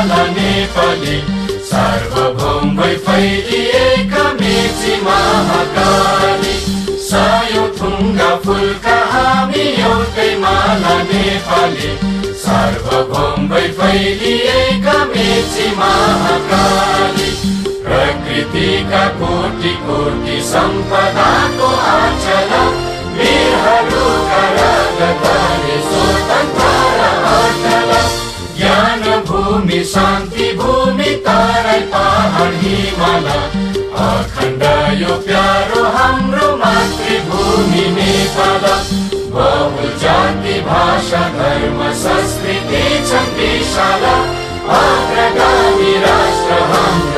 माला नेपाली सार्वभौम भई फैलिएका मेची महाकाली सयौं थुङ्गा फुलका हामी एउटै माला नेपाली सार्वभौम भई फैलिएका मेची महाकाली प्रकृतिका कोटि कोटि सम्पदाको आचल वीरहरूका रगतले स्वतन्त्र र अटल ज्ञान भूमि शान्ति भूमि तराई पहाड हिमाल अखण्ड यो प्यारो हाम्रो मातृभूमि नेपाल बहु जाति भाषा धर्म संस्कृति छन् विशाल अग्रगामी राष्ट्र हाम्रो